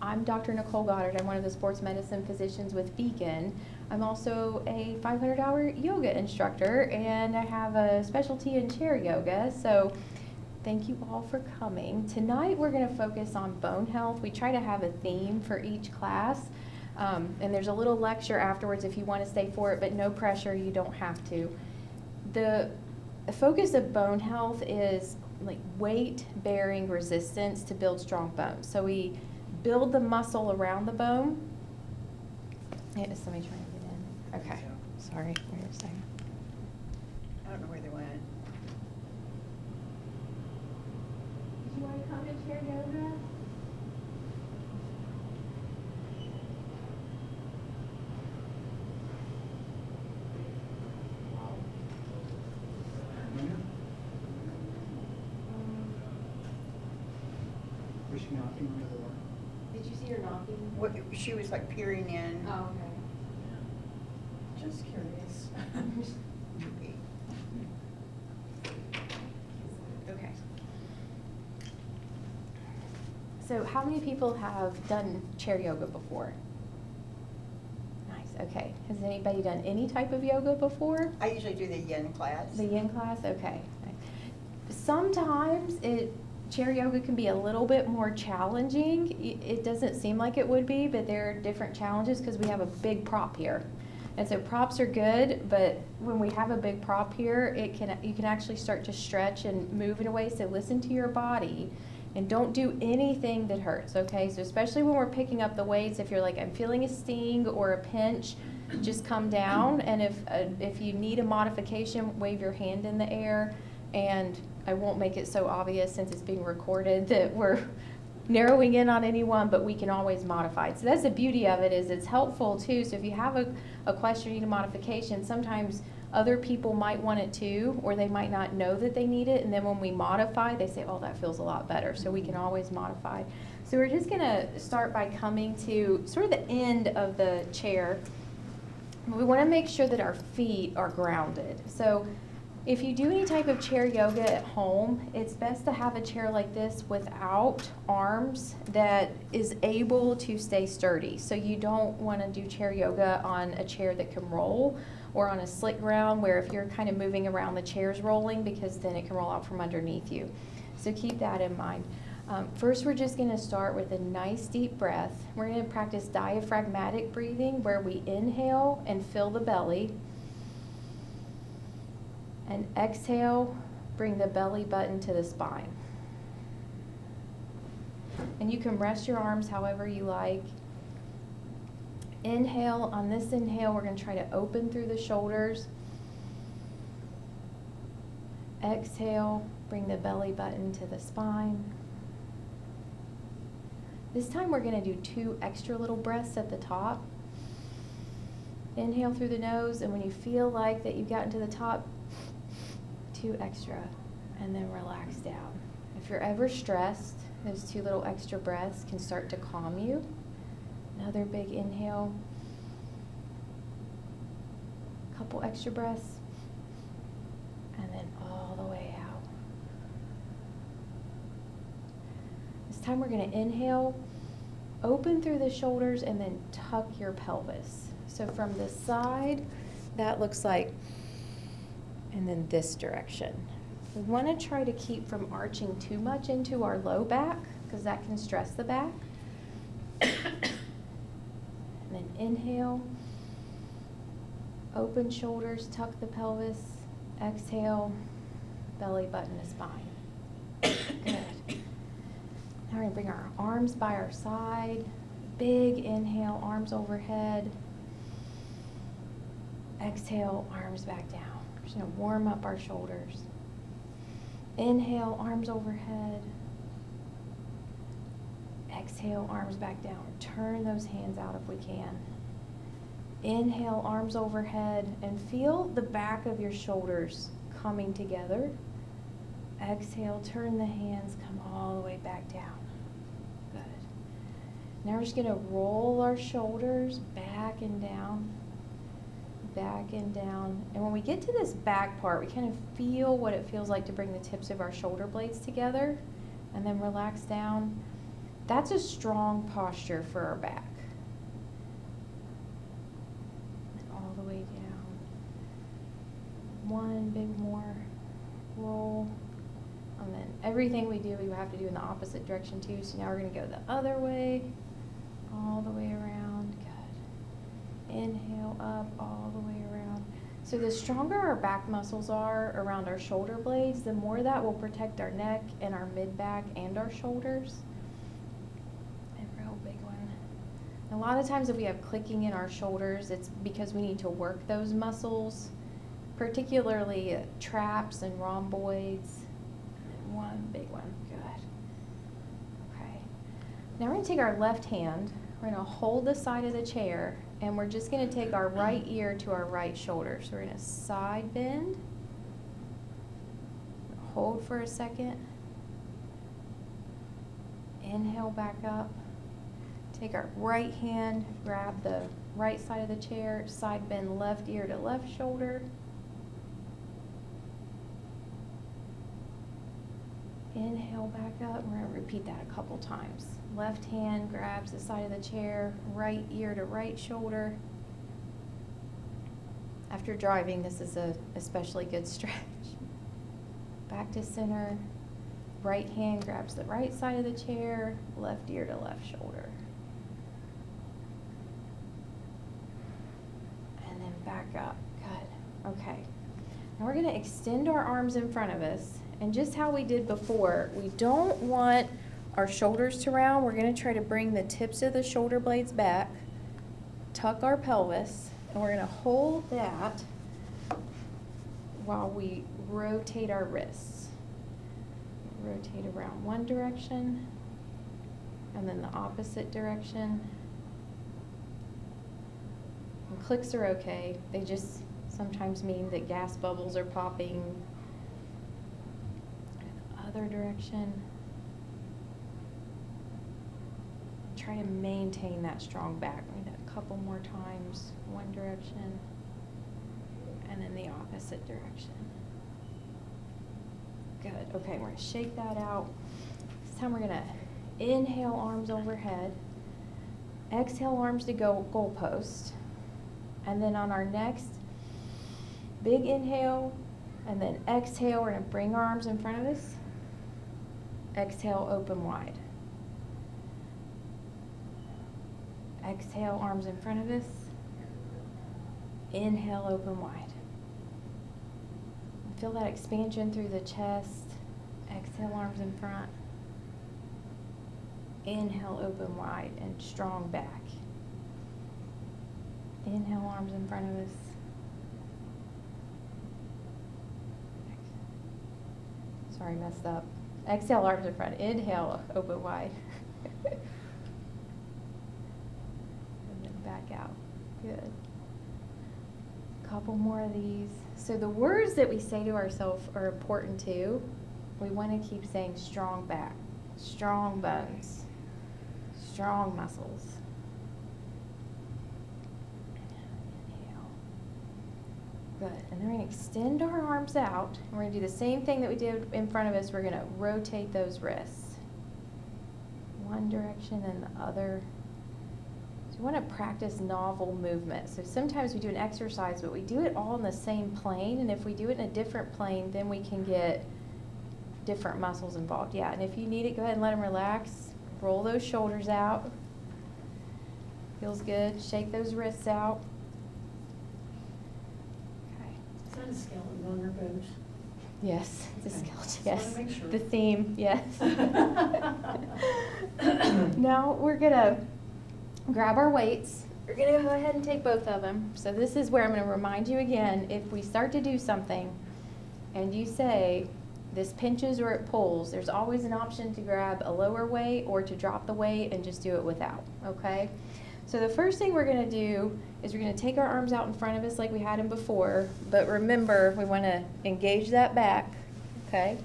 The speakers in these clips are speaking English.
I'm Dr. Nicole Goddard. I'm one of the sports medicine physicians with Beacon. I'm also a 500-hour yoga instructor, and I have a specialty in chair yoga. So thank you all for coming. Tonight we're going to focus on bone health. We try to have a theme for each class, and there's a little lecture afterwards if you want to stay for it, but no pressure, you don't have to. The focus of bone health is like weight-bearing resistance to build strong bones. So we build the muscle around the bone. Yeah, is somebody trying to get in? Okay, sorry, wait a second. I don't know where they went. Did you want to come to chair yoga? Was she knocking on the door? Did you see her knocking? What, she was like peering in. Oh, okay. Just curious. Okay. So how many people have done chair yoga before? Nice, okay. Has anybody done any type of yoga before? I usually do the yin class. The yin class, okay. Sometimes chair yoga can be a little bit more challenging. It doesn't seem like it would be, but there are different challenges because we have a big prop here. And so props are good, but when we have a big prop here, you can actually start to stretch and move in a way. So listen to your body and don't do anything that hurts, okay? So especially when we're picking up the weights, if you're like, I'm feeling a sting or a pinch, just come down. And if you need a modification, wave your hand in the air. And I won't make it so obvious since it's being recorded that we're narrowing in on anyone, but we can always modify it. So that's the beauty of it, is it's helpful too. So if you have a question or need a modification, sometimes other people might want it too, or they might not know that they need it. And then when we modify, they say, oh, that feels a lot better. So we can always modify. So we're just gonna start by coming to sort of the end of the chair. We wanna make sure that our feet are grounded. So if you do any type of chair yoga at home, it's best to have a chair like this without arms that is able to stay sturdy. So you don't want to do chair yoga on a chair that can roll or on a slick ground where if you're kind of moving around, the chair's rolling, because then it can roll out from underneath you. So keep that in mind. First, we're just going to start with a nice deep breath. We're going to practice diaphragmatic breathing, where we inhale and fill the belly. And exhale, bring the belly button to the spine. And you can rest your arms however you like. Inhale, on this inhale, we're going to try to open through the shoulders. Exhale, bring the belly button to the spine. This time we're going to do 2 extra little breaths at the top. Inhale through the nose, and when you feel like that you've gotten to the top, 2 extra, and then relax down. If you're ever stressed, those 2 little extra breaths can start to calm you. Another big inhale. Couple extra breaths. And then all the way out. This time we're going to inhale, open through the shoulders, and then tuck your pelvis. So from the side, that looks like, and then this direction. We want to try to keep from arching too much into our low back, because that can stress the back. And then inhale, open shoulders, tuck the pelvis, exhale, belly button to spine. Good. Now we're going to bring our arms by our side. Big inhale, arms overhead. Exhale, arms back down. We're just going to warm up our shoulders. Inhale, arms overhead. Exhale, arms back down. Turn those hands out if we can. Inhale, arms overhead, and feel the back of your shoulders coming together. Exhale, turn the hands, come all the way back down. Good. Now we're just going to roll our shoulders back and down, back and down. And when we get to this back part, we kind of feel what it feels like to bring the tips of our shoulder blades together, and then relax down. That's a strong posture for our back. And all the way down. One big more roll. And then everything we do, we have to do in the opposite direction too. So now we're going to go the other way, all the way around. Good. Inhale up, all the way around. So the stronger our back muscles are around our shoulder blades, the more that will protect our neck and our mid-back and our shoulders. A real big one. A lot of times if we have clicking in our shoulders, it's because we need to work those muscles, particularly traps and rhomboids. And one big one. Good. Okay. Now we're going to take our left hand. We're going to hold the side of the chair, and we're just going to take our right ear to our right shoulder. So we're going to side bend, hold for a second, inhale back up, take our right hand, grab the right side of the chair, side bend left ear to left shoulder, inhale back up. We're going to repeat that a couple times. Left hand grabs the side of the chair, right ear to right shoulder. After driving, this is a especially good stretch. Back to center. Right hand grabs the right side of the chair, left ear to left shoulder. And then back up. Good. Okay. Now we're going to extend our arms in front of us. And just how we did before, we don't want our shoulders to round. We're going to try to bring the tips of the shoulder blades back, tuck our pelvis, and we're going to hold that while we rotate our wrists. Rotate around one direction, and then the opposite direction. And clicks are okay. They just sometimes mean that gas bubbles are popping. Other direction. Try to maintain that strong back. We need that a couple more times. One direction, and then the opposite direction. Good. Okay, we're going to shake that out. This time we're going to inhale, arms overhead. Exhale, arms to go goalpost. And then on our next big inhale, and then exhale, we're going to bring our arms in front of us. Exhale, open wide. Exhale, arms in front of us. Inhale, open wide. Feel that expansion through the chest. Exhale, arms in front. Inhale, open wide and strong back. Inhale, arms in front of us. Sorry, messed up. Exhale, arms in front. Inhale, open wide. And then back out. Good. Couple more of these. So the words that we say to ourselves are important too. We want to keep saying strong back, strong bones, strong muscles. Inhale. Good. And then we're going to extend our arms out. And we're going to do the same thing that we did in front of us. We're going to rotate those wrists. One direction and the other. So we want to practice novel movement. So sometimes we do an exercise, but we do it all in the same plane. And if we do it in a different plane, then we can get different muscles involved. Yeah, and if you need it, go ahead and let them relax. Roll those shoulders out. Feels good. Shake those wrists out. Okay. Is that a skeleton on her boobs? Yes, it's a Okay. skeleton. Just Yes, wanna make sure. the theme. Yes. Now we're gonna grab our weights. We're gonna go ahead and take both of them. So this is where I'm gonna remind you again, if we start to do something and you say, this pinches or it pulls, there's always an option to grab a lower weight or to drop the weight and just do it without, okay? So the first thing we're gonna do is we're gonna take our arms out in front of us like we had them before, but remember, we wanna engage that back, okay?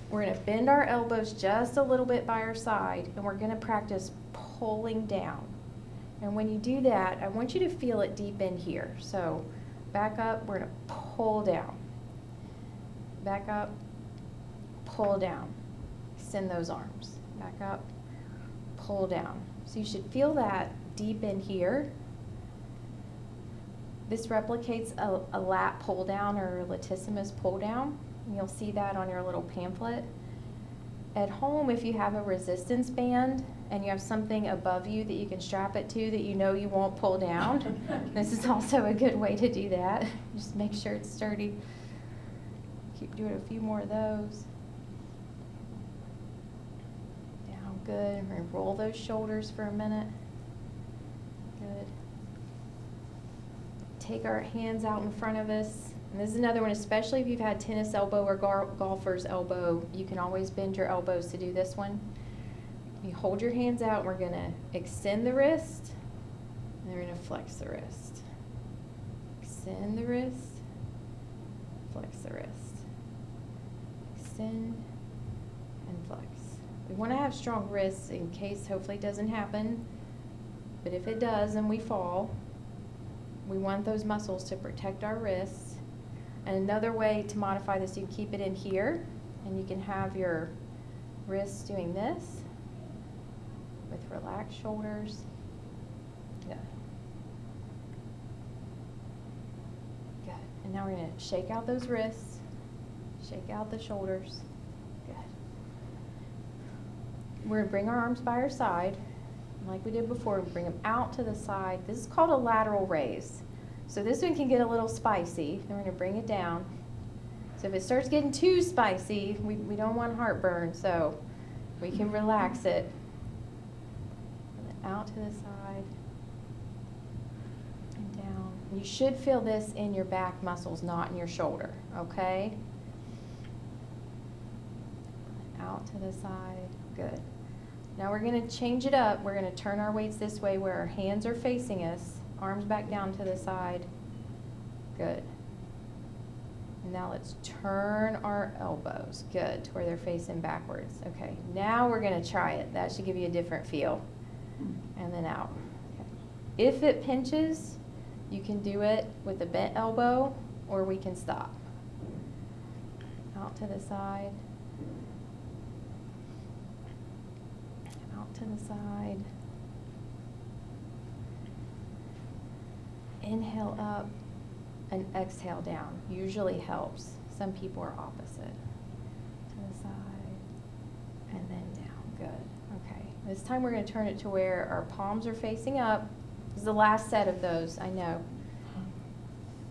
We're gonna bend our elbows just a little bit by our side, and we're gonna practice pulling down. And when you do that, I want you to feel it deep in here. So back up, we're gonna pull down. Back up, pull down. Extend those arms. Back up, pull down. So you should feel that deep in here. This replicates a lat pull down or a latissimus pull down. And you'll see that on your little pamphlet. At home, if you have a resistance band and you have something above you that you can strap it to that you know you won't pull down, this is also a good way to do that. Just make sure it's sturdy. Keep doing a few more of those. Down, good. We're gonna roll those shoulders for a minute. Good. Take our hands out in front of us. And this is another one, especially if you've had tennis elbow or golfer's elbow, you can always bend your elbows to do this one. You hold your hands out, and we're gonna extend the wrist, and we're gonna flex the wrist. Extend the wrist, flex the wrist. Extend and flex. We wanna have strong wrists in case hopefully it doesn't happen, but if it does and we fall, we want those muscles to protect our wrists. And another way to modify this, you keep it in here, and you can have your wrists doing this with relaxed shoulders. Good. Good. And now we're going to shake out those wrists, shake out the shoulders. Good. We're going to bring our arms by our side. Like we did before, we bring them out to the side. This is called a lateral raise. So this one can get a little spicy. Then we're going to bring it down. So if it starts getting too spicy, we don't want heartburn, so we can relax it. And then out to the side and down. You should feel this in your back muscles, not in your shoulder, okay? Out to the side. Good. Now we're going to change it up. We're going to turn our weights this way where our hands are facing us. Arms back down to the side. Good. And now let's turn our elbows. Good, to where they're facing backwards. Okay, now we're going to try it. That should give you a different feel. And then out. Okay. If it pinches, you can do it with a bent elbow, or we can stop. Out to the side. Out to the side. Inhale up and exhale down. Usually helps. Some people are opposite. To the side and then down. Good. Okay. This time we're going to turn it to where our palms are facing up. This is the last set of those, I know.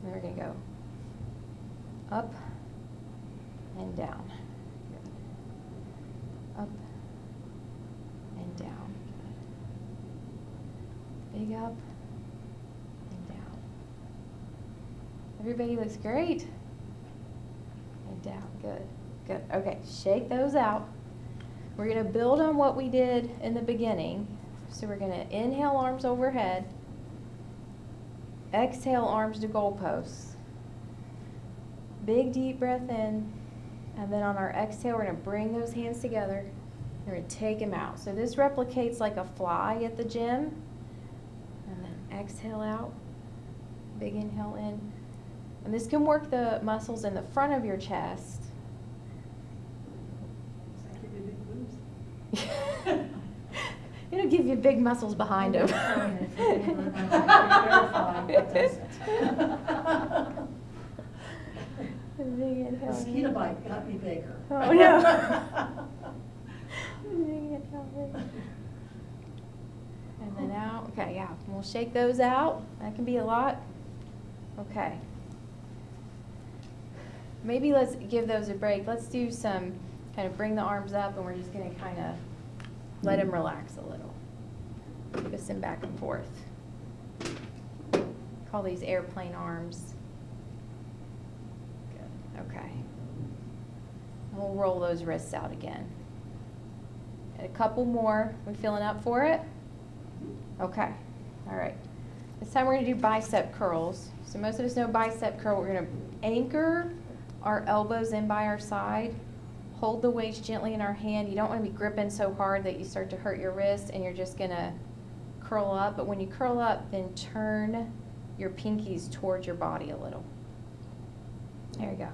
And we're going to go up and down. Good. Up and down. Good. Big up. Everybody looks great. And down, good, good. Okay, shake those out. We're gonna build on what we did in the beginning. So we're gonna inhale, arms overhead. Exhale, arms to goalposts. Big deep breath in. And then on our exhale, we're gonna bring those hands together. We're gonna take them out. So this replicates like a fly at the gym. And then exhale out. Big inhale in. And this can work the muscles in the front of your chest. It'll give you big muscles behind them. Mosquito bite got me bigger. Oh no. And then out. Okay, yeah. We'll shake those out. That can be a lot. Okay. Maybe let's give those a break. Let's do some, kind of bring the arms up, and we're just going to kind of let them relax a little. Twist them back and forth. Call these airplane arms. Good. Okay. We'll roll those wrists out again. And a couple more. We feeling up for it? Okay. All right. This time we're going to do bicep curls. So most of us know bicep curl. We're going to anchor our elbows in by our side. Hold the weights gently in our hand. You don't want to be gripping so hard that you start to hurt your wrist, and you're just going to curl up. But when you curl up, then turn your pinkies towards your body a little. There you go.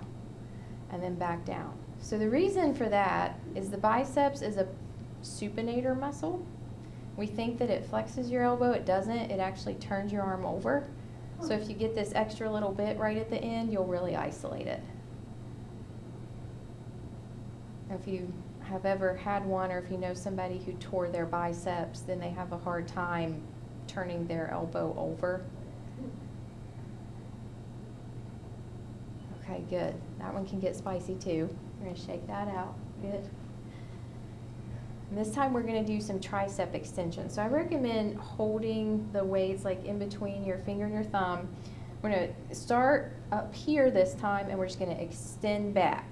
And then back down. So the reason for that is the biceps is a supinator muscle. We think that it flexes your elbow, it doesn't, it actually turns your arm over. So if you get this extra little bit right at the end, you'll really isolate it. If you have ever had one, or if you know somebody who tore their biceps, then they have a hard time turning their elbow over. Okay, good. That one can get spicy too. We're gonna shake that out. Good. And this time we're gonna do some tricep extension. So I recommend holding the weights like in between your finger and your thumb. We're gonna start up here this time, and we're just gonna extend back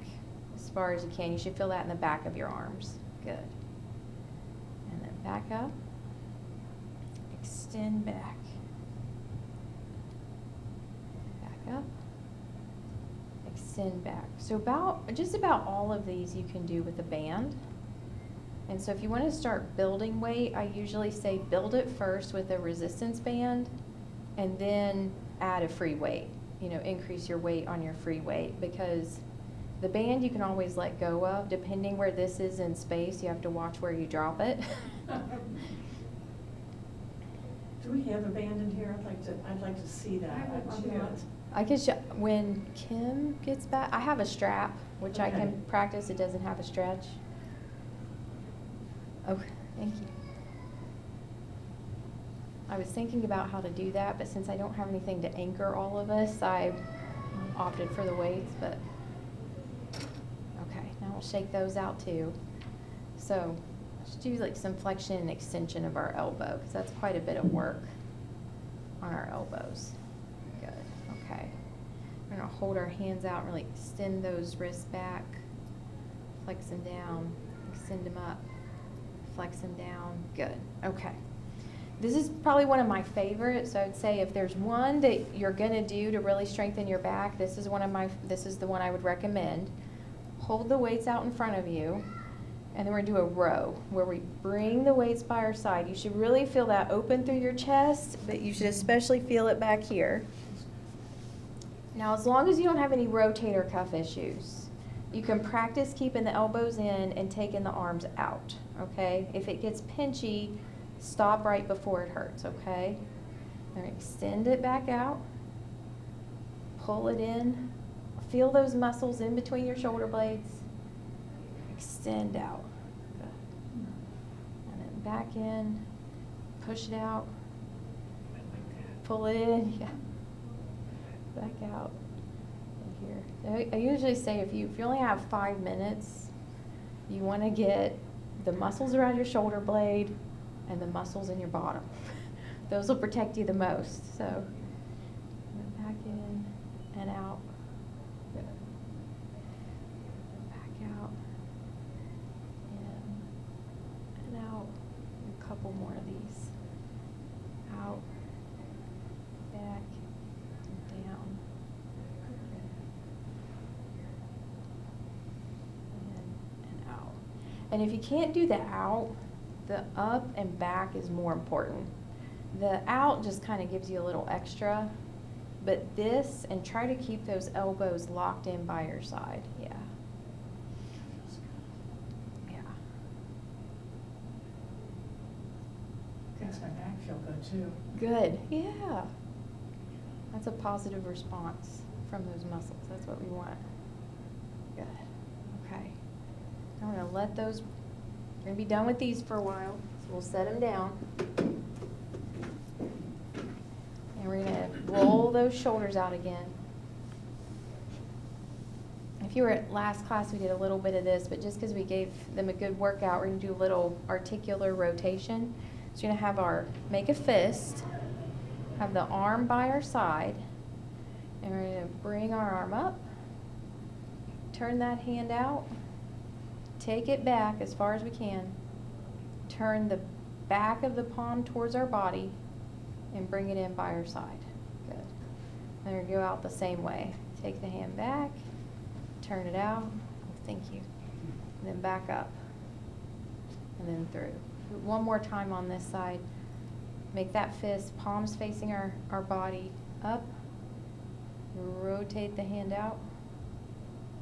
as far as you can. You should feel that in the back of your arms. Good. And then back up. Extend back. Back up. Extend back. So just about all of these you can do with a band. And so if you want to start building weight, I usually say build it first with a resistance band and then add a free weight. You know, increase your weight on your free weight, because the band you can always let go of. Depending where this is in space, you have to watch where you drop it. Do we have a band in here? I'd like to see that. I would I'm too. not- I can show, when Kim gets back, I have a strap, which I Okay. can practice. It doesn't have a stretch. Okay, thank you. I was thinking about how to do that, but since I don't have anything to anchor all of us, I opted for the weights, but, okay, now we'll shake those out too. So, let's do like some flexion and extension of our elbow, because that's quite a bit of work on our elbows. Good, okay. We're gonna hold our hands out and really extend those wrists back, flex them down, extend them up, flex them down. Good, okay. This is probably one of my favorites, so I would say if there's one that you're gonna do to really strengthen your back, this is the one I would recommend. Hold the weights out in front of you, and then we're gonna do a row where we bring the weights by our side. You should really feel that open through your chest, but you should especially feel it back here. Now, as long as you don't have any rotator cuff issues, you can practice keeping the elbows in and taking the arms out, okay? If it gets pinchy, stop right before it hurts, okay? Then extend it back out, pull it in, feel those muscles in between your shoulder blades, extend out. Good. And then back in, push it out, pull it in, yeah. Back out. Here. I usually say if you only have 5 minutes, you want to get the muscles around your shoulder blade and the muscles in your bottom. Those will protect you the most. So back in and out. Good. Back out. In and out. A couple more of these. Out. Back. Down. And out. And if you can't do the out, the up and back is more important. The out just kind of gives you a little extra, but this, and try to keep those elbows locked in by your side. Yeah. Yeah. Makes my back feel good too. Good. Yeah. That's a positive response from those muscles. That's what we want. Good. Okay. I'm going to let those, we're going to be done with these for a while, so we'll set them down. And we're going to roll those shoulders out again. If you were at last class, we did a little bit of this, but just because we gave them a good workout, we're going to do a little articular rotation. So you're going to have make a fist, have the arm by our side, and we're going to bring our arm up, turn that hand out, take it back as far as we can, turn the back of the palm towards our body, and bring it in by our side. Good. Then we go out the same way. Take the hand back, turn it out, thank you, and then back up, and then through. One more time on this side. Make that fist, palms facing our body up, rotate the hand out,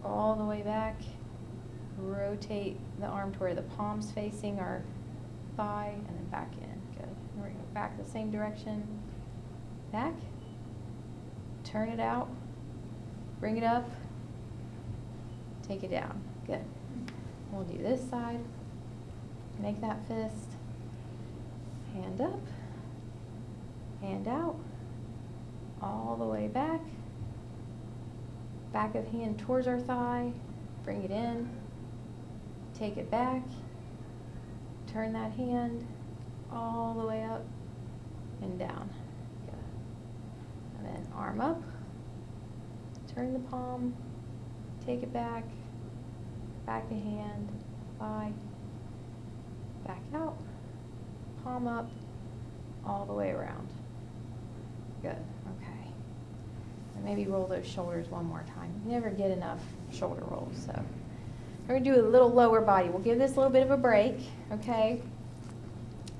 all the way back, rotate the arm to where the palms facing our thigh, and then back in. Good. And we're going to go back the same direction. Back. Turn it out. Bring it up. Take it down. Good. We'll do this side. Make that fist. Hand up. Hand out. All the way back. Back of hand towards our thigh. Bring it in. Take it back. Turn that hand all the way up and down. Good. And then arm up. Turn the palm. Take it back. Back of hand. Thigh. Back out. Palm up. All the way around. Good. Okay. And maybe roll those shoulders one more time. You never get enough shoulder rolls, so. We're going to do a little lower body. We'll give this a little bit of a break, okay?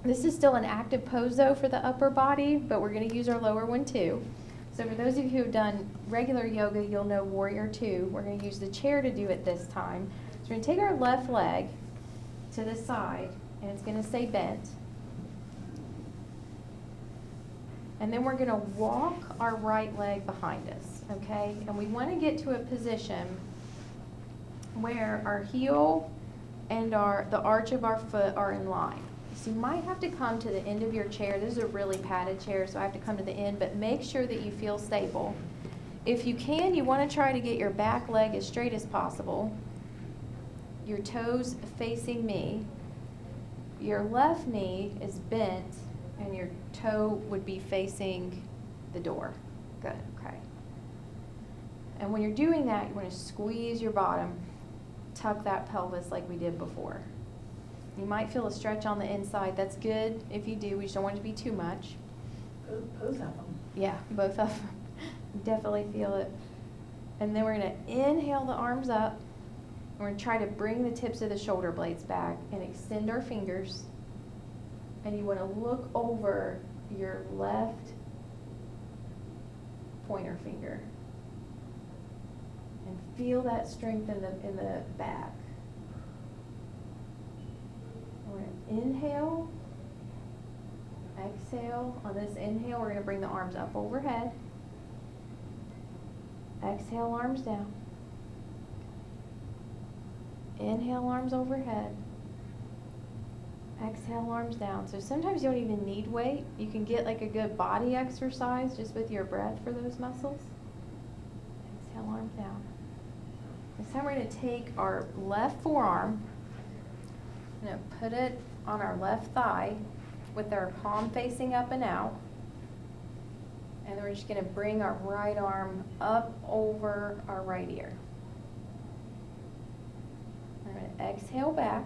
This is still an active pose, though, for the upper body, but we're going to use our lower one, too. So for those of you who have done regular yoga, you'll know Warrior Two. We're going to use the chair to do it this time. So we're going to take our left leg to the side, and it's going to stay bent. And then we're going to walk our right leg behind us, okay? And we want to get to a position where our heel and the arch of our foot are in line. So you might have to come to the end of your chair. This is a really padded chair, so I have to come to the end, but make sure that you feel stable. If you can, you want to try to get your back leg as straight as possible. Your toes facing me. Your left knee is bent, and your toe would be facing the door. Good, okay. And when you're doing that, you want to squeeze your bottom. Tuck that pelvis like we did before. You might feel a stretch on the inside. That's good if you do. We just don't want it to be too much. Both of them. Yeah, both of them. Definitely feel it. And then we're going to inhale the arms up. We're going to try to bring the tips of the shoulder blades back and extend our fingers. And you want to look over your left pointer finger. And feel that strength in the back. We're going to inhale, exhale. On this inhale, we're going to bring the arms up overhead. Exhale, arms down. Inhale, arms overhead. Exhale, arms down. So sometimes you don't even need weight. You can get like a good body exercise just with your breath for those muscles. Exhale, arms down. This time we're going to take our left forearm, put it on our left thigh with our palm facing up and out. And then we're just going to bring our right arm up over our right ear. We're going to exhale back.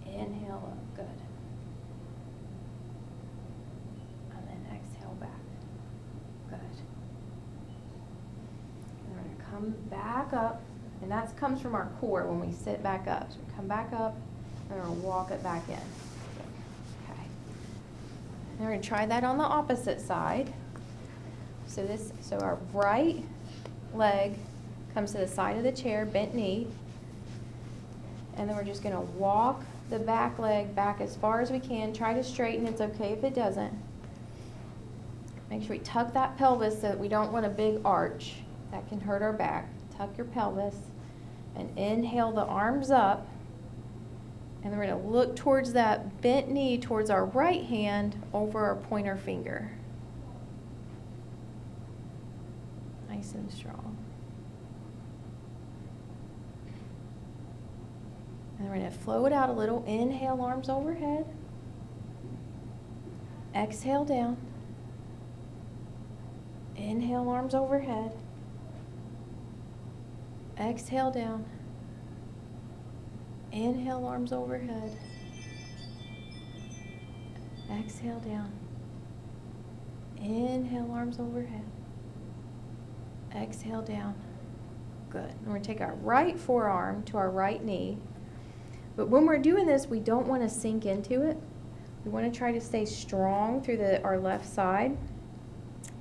Inhale up, good. And then exhale back, good. And we're going to come back up, and that comes from our core when we sit back up. So we come back up, and we're going to walk it back in. Okay. And we're going to try that on the opposite side. So our right leg comes to the side of the chair, bent knee, and then we're just going to walk the back leg back as far as we can. Try to straighten. It's okay if it doesn't. Make sure we tuck that pelvis so that we don't want a big arch. That can hurt our back. Tuck your pelvis and inhale the arms up. And then we're going to look towards that bent knee, towards our right hand over our pointer finger. Nice and strong. And we're going to flow it out a little. Inhale, arms overhead. Exhale down. Inhale, arms overhead. Exhale down. Inhale, arms overhead. Exhale down. Inhale, arms overhead. Exhale down. Good. And we're going to take our right forearm to our right knee. But when we're doing this, we don't want to sink into it. We want to try to stay strong through our left side.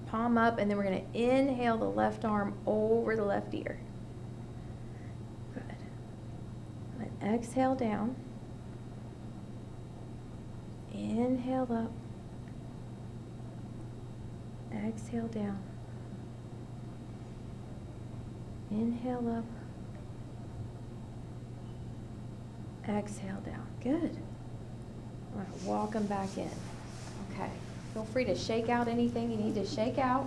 Palm up, and then we're going to inhale the left arm over the left ear. Good. And Exhale down. Inhale up. Exhale down. Inhale up. Exhale down. Good. All right, walk them back in. Okay. Feel free to shake out anything you need to shake out.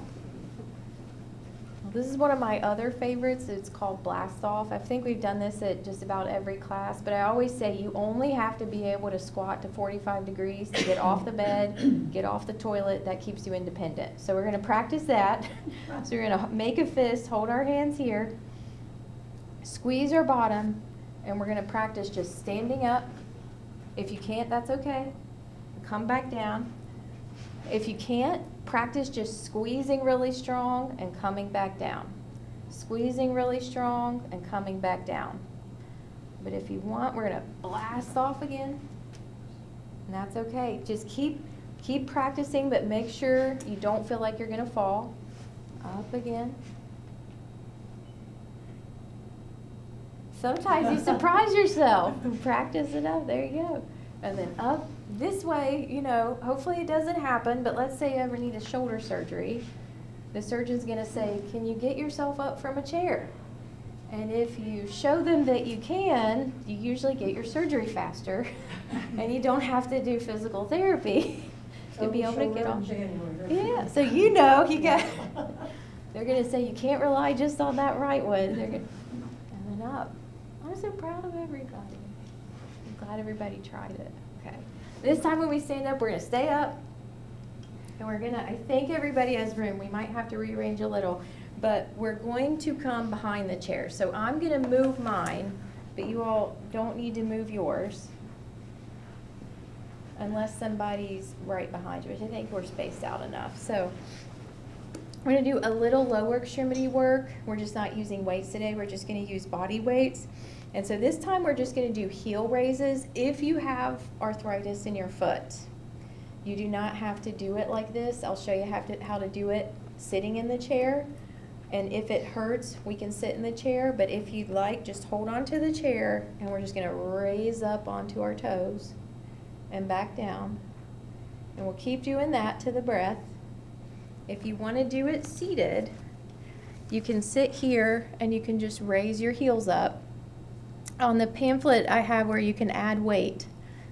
Well, this is one of my other favorites. It's called Blast Off. I think we've done this at just about every class, but I always say you only have to be able to squat to 45 degrees to get off the bed, get off the toilet. That keeps you independent. So we're going to practice that. So we're going to make a fist, hold our hands here, squeeze our bottom, and we're going to practice just standing up. If you can't, that's okay. Come back down. If you can't, practice just squeezing really strong and coming back down. Squeezing really strong and coming back down. But if you want, we're going to blast off again. And that's okay. Just keep practicing, but make sure you don't feel like you're going to fall. Up again. Sometimes you surprise yourself. Practice it up. There you go. And then up. This way, you know, hopefully it doesn't happen, but let's say you ever need a shoulder surgery. The surgeon's going to say, can you get yourself up from a chair? And if you show them that you can, you usually get your surgery faster, and you don't have to do physical therapy to be able to get off. Yeah, so you know, you got. They're going to say you can't rely just on that right one. They're going, and then up. I'm so proud of everybody. I'm glad everybody tried it. Okay. This time when we stand up, we're going to stay up. And we're going to, I think everybody has room. We might have to rearrange a little. But we're going to come behind the chair. So I'm going to move mine, but you all don't need to move yours. Unless somebody's right behind you, which I think we're spaced out enough. So we're going to do a little lower extremity work. We're just not using weights today. We're just going to use body weights. And so this time we're just going to do heel raises if you have arthritis in your foot. You do not have to do it like this. I'll show you how to do it sitting in the chair. And if it hurts, we can sit in the chair. But if you'd like, just hold on to the chair, and we're just going to raise up onto our toes and back down. And we'll keep doing that to the breath. If you want to do it seated, you can sit here and you can just raise your heels up. On the pamphlet I have where you can add weight.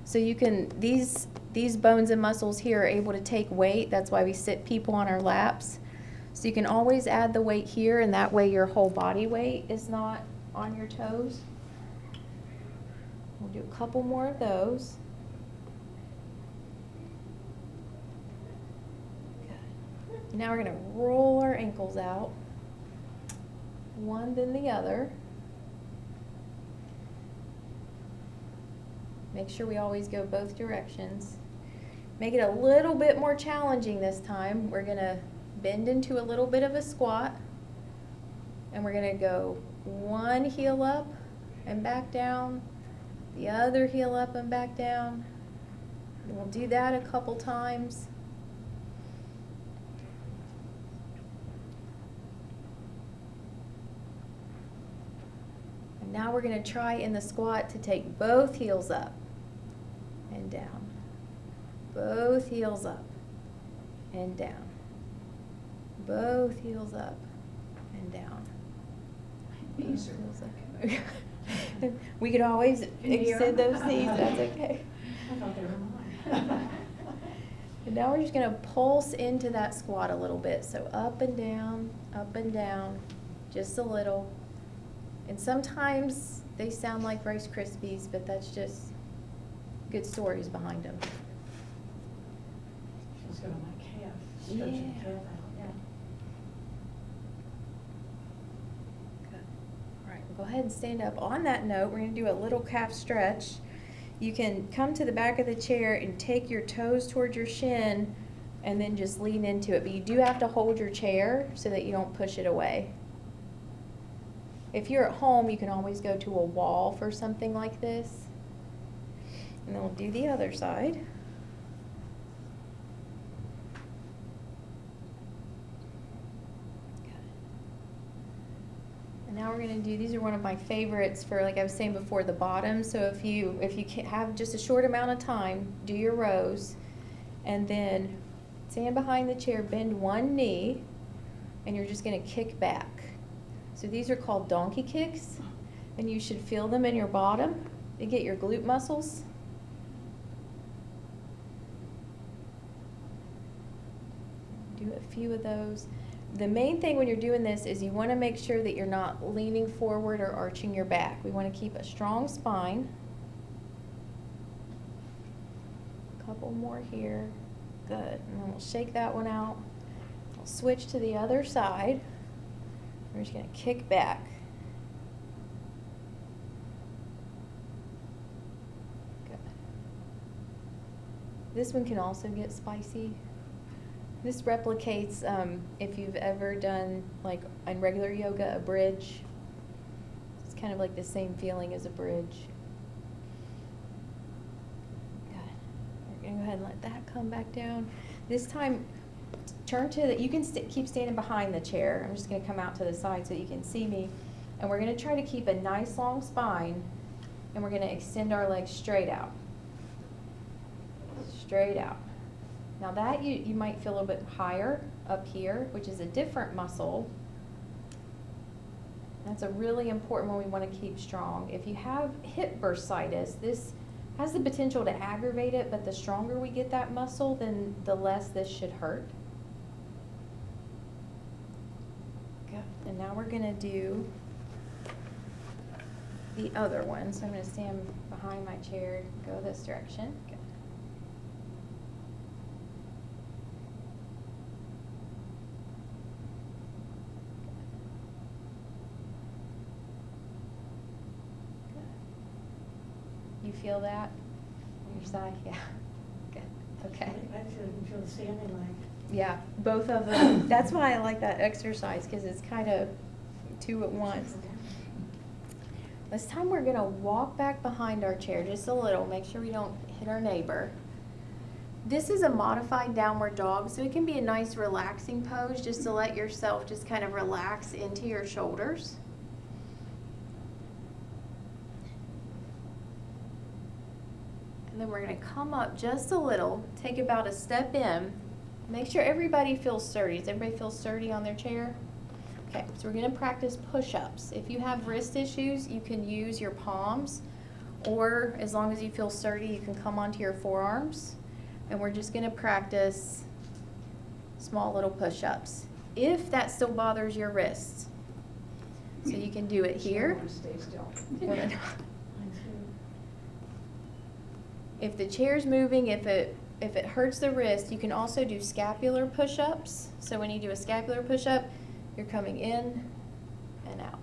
So you can, these bones and muscles here are able to take weight. That's why we sit people on our laps. So you can always add the weight here, and that way your whole body weight is not on your toes. We'll do a couple more of those. Good. Now we're going to roll our ankles out, one then the other. Make sure we always go both directions. Make it a little bit more challenging this time. We're going to bend into a little bit of a squat. And we're going to go one heel up and back down, the other heel up and back down. And we'll do that a couple times. And now we're going to try in the squat to take both heels up and down. Both heels up and down. Both heels up and down. Both heels up. We could always extend those knees, that's okay. I thought they were mine. And now we're just going to pulse into that squat a little bit. So up and down, just a little. And sometimes they sound like Rice Krispies, but that's just good stories behind them. Feels good on my calf. Yeah. Stretching the calf out. Yeah. Good. All right, go ahead and stand up. On that note, we're going to do a little calf stretch. You can come to the back of the chair and take your toes towards your shin and then just lean into it. But you do have to hold your chair so that you don't push it away. If you're at home, you can always go to a wall for something like this. And then we'll do the other side. Good. And now we're we're gonna do, these are one of my favorites for, like I was saying before, the bottom. So if you have just a short amount of time, do your rows, and then stand behind the chair, bend one knee, and you're just gonna kick back. So these are called donkey kicks, and you should feel them in your bottom to get your glute muscles. Do a few of those. The main thing when you're doing this is you want to make sure that you're not leaning forward or arching your back. We want to keep a strong spine. A couple more here. Good. And then we'll shake that one out. We'll switch to the other side. We're just going to kick back. Good. This one can also get spicy. This replicates, if you've ever done, like in regular yoga, a bridge. It's kind of like the same feeling as a bridge. Good. We're gonna go ahead and let that come back down. This time, turn to the, you can keep standing behind the chair. I'm just gonna come out to the side so you can see me. And we're gonna try to keep a nice long spine, and we're gonna extend our legs straight out. Straight out. Now that you might feel a little bit higher up here, which is a different muscle. That's a really important one we want to keep strong. If you have hip bursitis, this has the potential to aggravate it, but the stronger we get that muscle, then the less this should hurt. Good. And now we're going to do the other one. So I'm going to stand behind my chair, go this direction. Good. You feel that on your side? Yeah. Good. Okay. I feel the standing leg. Yeah, both of them. That's why I like that exercise, because it's kind of two at once. This time we're going to walk back behind our chair just a little. Make sure we don't hit our neighbor. This is a modified downward dog, so it can be a nice relaxing pose just to let yourself just kind of relax into your shoulders. And then we're going to come up just a little, take about a step in. Make sure everybody feels sturdy. Does everybody feel sturdy on their chair? Okay, so we're going to practice push-ups. If you have wrist issues, you can use your palms, or as long as you feel sturdy, you can come onto your forearms. And we're just going to practice small little push-ups. If that still bothers your wrists, so you can do it here. Stay still. Good. If the chair's moving, if it hurts the wrist, you can also do scapular push-ups. So when you do a scapular push-up, you're coming in and out,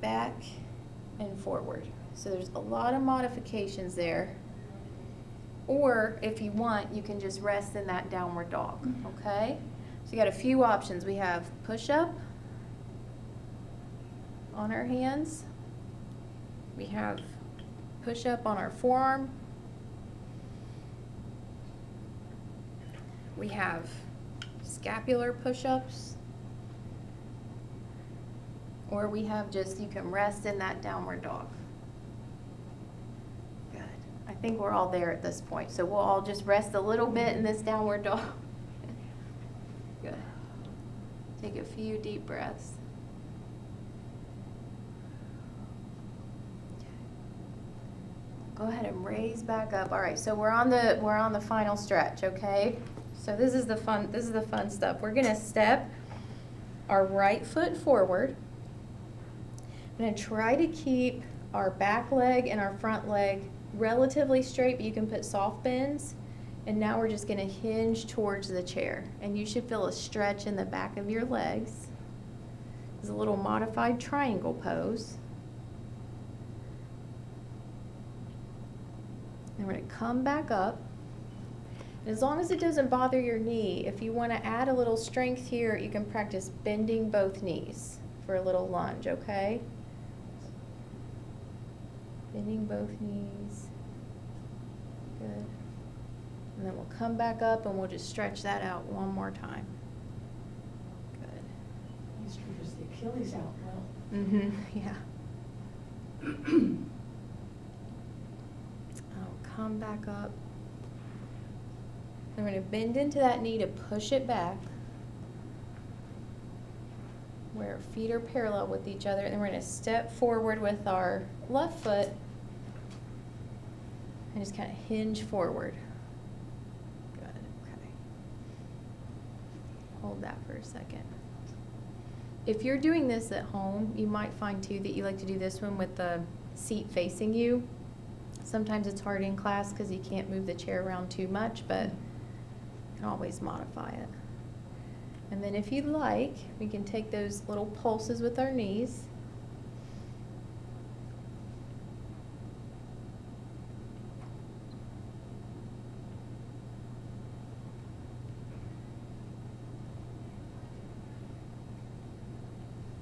back and forward. So there's a lot of modifications there. Or if you want, you can just rest in that downward dog, okay? So you got a few options. We have push-up on our hands. We have push-up on our forearm. We have scapular push-ups. Or we have just, you can rest in that downward dog. Good. I think we're all there at this point. So we'll all just rest a little bit in this downward dog. Good. Take a few deep breaths. Go ahead and raise back up. All right, so we're on the final stretch, okay? So this is the fun stuff. We're gonna step our right foot forward. I'm gonna try to keep our back leg and our front leg relatively straight, but you can put soft bends. And now we're just gonna hinge towards the chair. And you should feel a stretch in the back of your legs. It's a little modified triangle pose. And we're going to come back up. And as long as it doesn't bother your knee, if you want to add a little strength here, you can practice bending both knees for a little lunge, okay? Bending both knees. Good. And then we'll come back up and we'll just stretch that out one more time. Good. He's trying to stick. Achilles out well. Mm-hmm, yeah. I'll come back up. I'm gonna bend into that knee to push it back, where our feet are parallel with each other, and then we're gonna step forward with our left foot and just kind of hinge forward. Good, okay. Hold that for a second. If you're doing this at home, you might find too that you like to do this one with the seat facing you. Sometimes it's hard in class because you can't move the chair around too much, but you can always modify it. And then if you'd like, we can take those little pulses with our knees.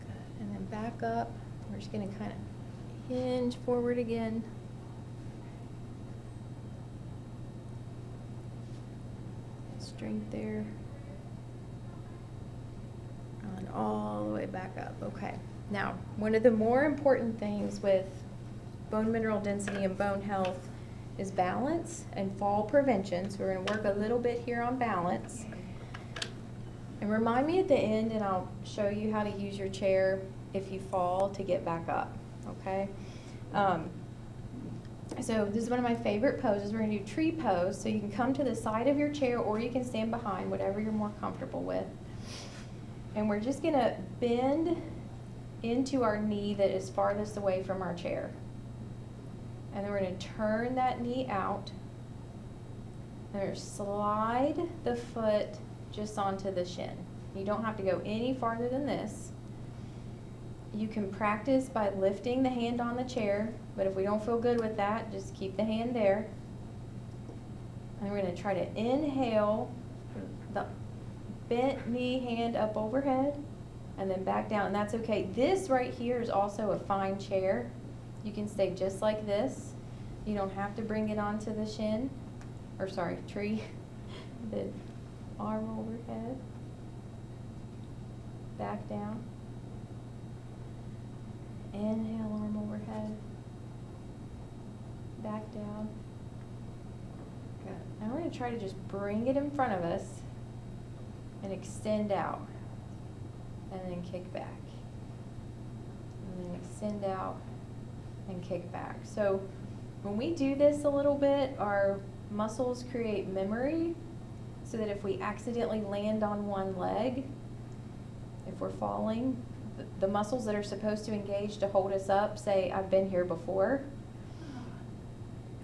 Good. And then back up. We're just going to kind of hinge forward again. Strength there. And all the way back up. Okay. Now, one of the more important things with bone mineral density and bone health is balance and fall prevention. So we're going to work a little bit here on balance. And remind me at the end, and I'll show you how to use your chair if you fall to get back up. Okay? So this is one of my favorite poses. We're going to do tree pose. So you can come to the side of your chair or you can stand behind, whatever you're more comfortable with. And we're just going to bend into our knee that is farthest away from our chair. And then we're going to turn that knee out. And we're going to slide the foot just onto the shin. You don't have to go any farther than this. You can practice by lifting the hand on the chair, but if we don't feel good with that, just keep the hand there. And we're going to try to inhale the bent knee hand up overhead and then back down, and that's okay. This right here is also a fine chair. You can stay just like this. You don't have to bring it onto the shin, or sorry, tree. The arm overhead, back down. Inhale, arm overhead, back down. Good. Now we're going to try to just bring it in front of us and extend out, and then kick back. And then extend out and kick back. So when we do this a little bit, our muscles create memory so that if we accidentally land on one leg, if we're falling, the muscles that are supposed to engage to hold us up say, I've been here before,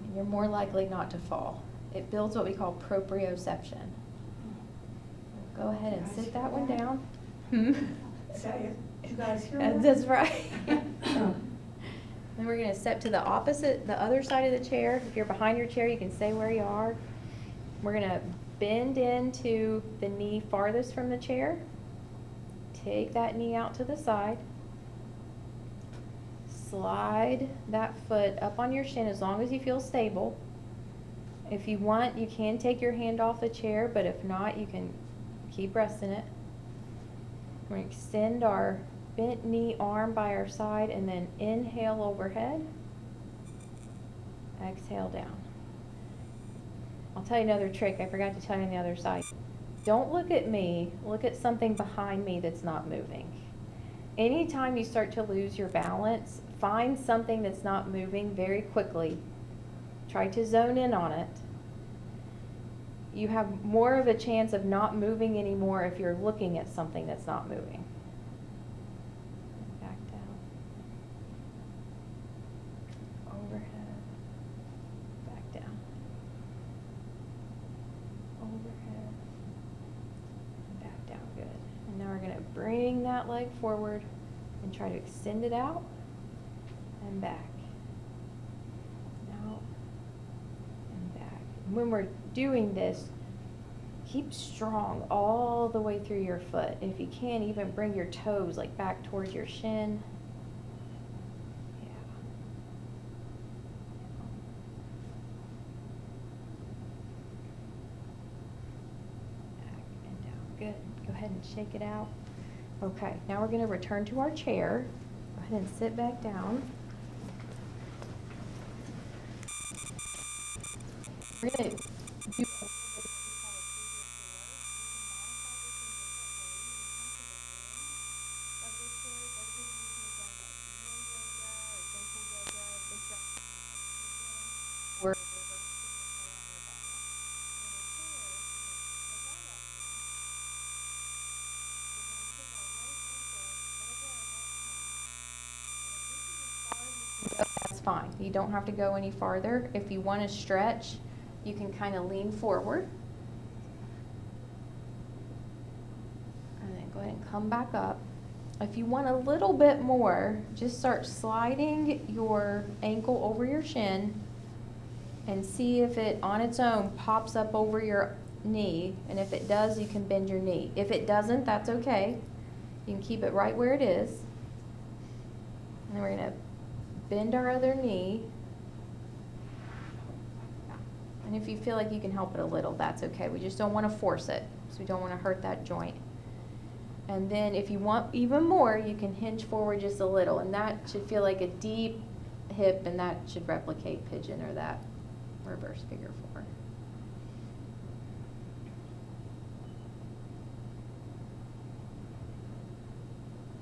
and you're more likely not to fall. It builds what we call proprioception. Go ahead and sit that one down. Say it. You guys hear that? That's right. Then we're going to step to the opposite, the other side of the chair. If you're behind your chair, you can stay where you are. We're going to bend into the knee farthest from the chair. Take that knee out to the side. Slide that foot up on your shin as long as you feel stable. If you want, you can take your hand off the chair, but if not, you can keep resting it. We're going to extend our bent knee arm by our side and then inhale overhead. Exhale down. I'll tell you another trick. I forgot to tell you on the other side. Don't look at me. Look at something behind me that's not moving. Anytime you start to lose your balance, find something that's not moving very quickly. Try to zone in on it. You have more of a chance of not moving anymore if you're looking at something that's not moving. Back down. Overhead. Back down. Overhead. Back down. Good. And now we're going to bring that leg forward and try to extend it out and back. Out and back. When we're doing this, keep strong all the way through your foot. If you can, even bring your toes like back towards your shin. Yeah. Back and down. Good. Go ahead and shake it out. Okay, now we're gonna return to our chair. Go ahead and sit back down. We're gonna do a little bit of what we call a previous tour. You can modify this in different ways. You can come to the front of the chair. Or reverse the yoga on your back. In a chair, without that, we're gonna take our right ankle over our left knee. And if this is as far as we can go, that's fine. You don't have to go any farther. If you want to stretch, you can kind of lean forward. And then go ahead and come back up. If you want a little bit more, just start sliding your ankle over your shin and see if it on its own pops up over your knee. And if it does, you can bend your knee. If it doesn't, that's okay. You can keep it right where it is. And then we're going to bend our other knee. And if you feel like you can help it a little, that's okay. We just don't want to force it, so we don't want to hurt that joint. And then if you want even more, you can hinge forward just a little, and that should feel like a deep hip, and that should replicate pigeon or that reverse figure four.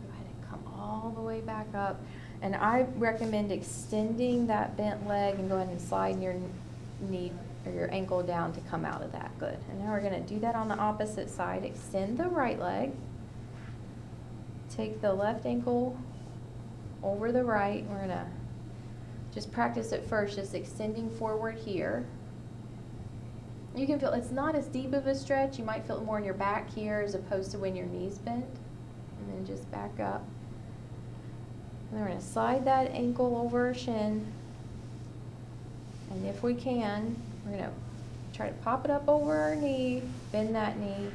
Go ahead and come all the way back up. And I recommend extending that bent leg and go ahead and slide your knee or your ankle down to come out of that. Good. And now we're going to do that on the opposite side. Extend the right leg. Take the left ankle over the right. We're going to just practice it first, just extending forward here. You can feel it's not as deep of a stretch. You might feel it more in your back here as opposed to when your knee's bent. And then just back up. And then we're going to slide that ankle over our shin. And if we can, we're going to try to pop it up over our knee, bend that knee.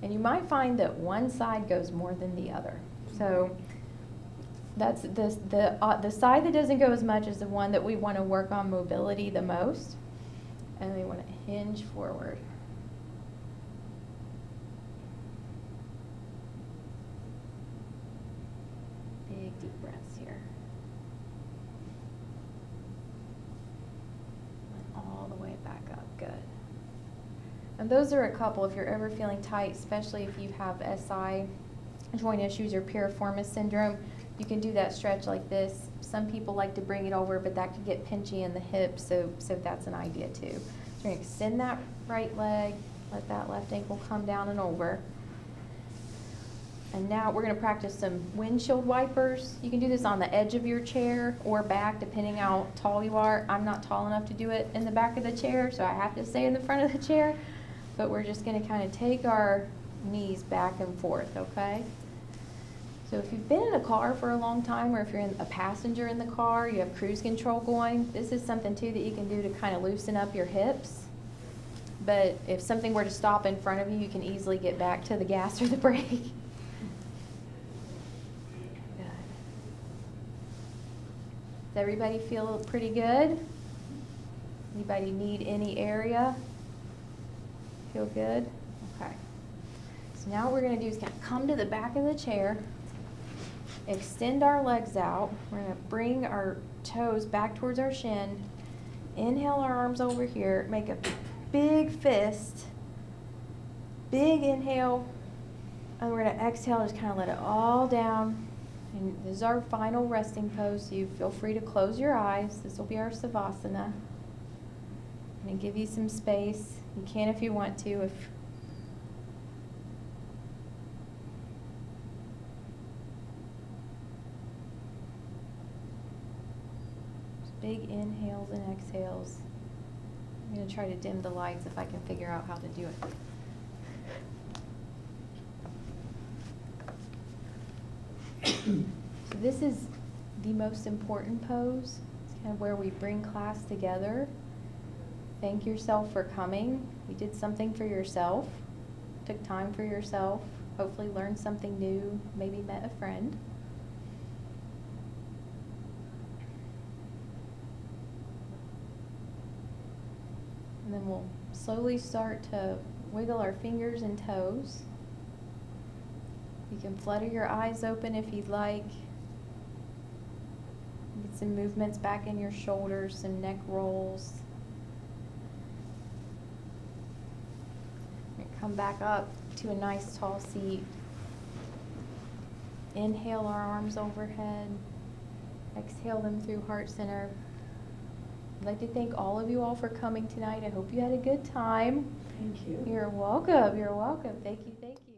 And you might find that one side goes more than the other. So that's the side that doesn't go as much is the one that we want to work on mobility the most. And we want to hinge forward. Big deep breaths here. And all the way back up. Good. And those are a couple if you're ever feeling tight, especially if you have SI joint issues or piriformis syndrome. You can do that stretch like this. Some people like to bring it over, but that could get pinchy in the hips, so that's an idea too. So we're going to extend that right leg, let that left ankle come down and over. And now we're going to practice some windshield wipers. You can do this on the edge of your chair or back, depending how tall you are. I'm not tall enough to do it in the back of the chair, so I have to stay in the front of the chair. But we're just going to kind of take our knees back and forth, okay? So if you've been in a car for a long time, or if you're a passenger in the car, you have cruise control going, this is something too that you can do to kind of loosen up your hips. But if something were to stop in front of you, you can easily get back to the gas or the brake. Good. Does everybody feel pretty good? Anybody need any area? Feel good? Okay. So now what we're going to do is kind of come to the back of the chair, extend our legs out. We're going to bring our toes back towards our shin. Inhale our arms over here. Make a big fist. Big inhale. And we're going to exhale, just kind of let it all down. And this is our final resting pose. So you feel free to close your eyes. This will be our Savasana. I'm going to give you some space. You can if you want to. If big inhales and exhales. I'm going to try to dim the lights if I can figure out how to do it. So this is the most important pose. It's kind of where we bring class together. Thank yourself for coming. You did something for yourself, took time for yourself, hopefully learned something new, maybe met a friend. And then we'll slowly start to wiggle our fingers and toes. You can flutter your eyes open if you'd like. Get some movements back in your shoulders, some neck rolls. Come back up to a nice tall seat. Inhale our arms overhead. Exhale them through heart center. I'd like to thank all of you all for coming tonight. I hope you had a good time. Thank you. You're welcome. You're welcome. Thank you. Thank you.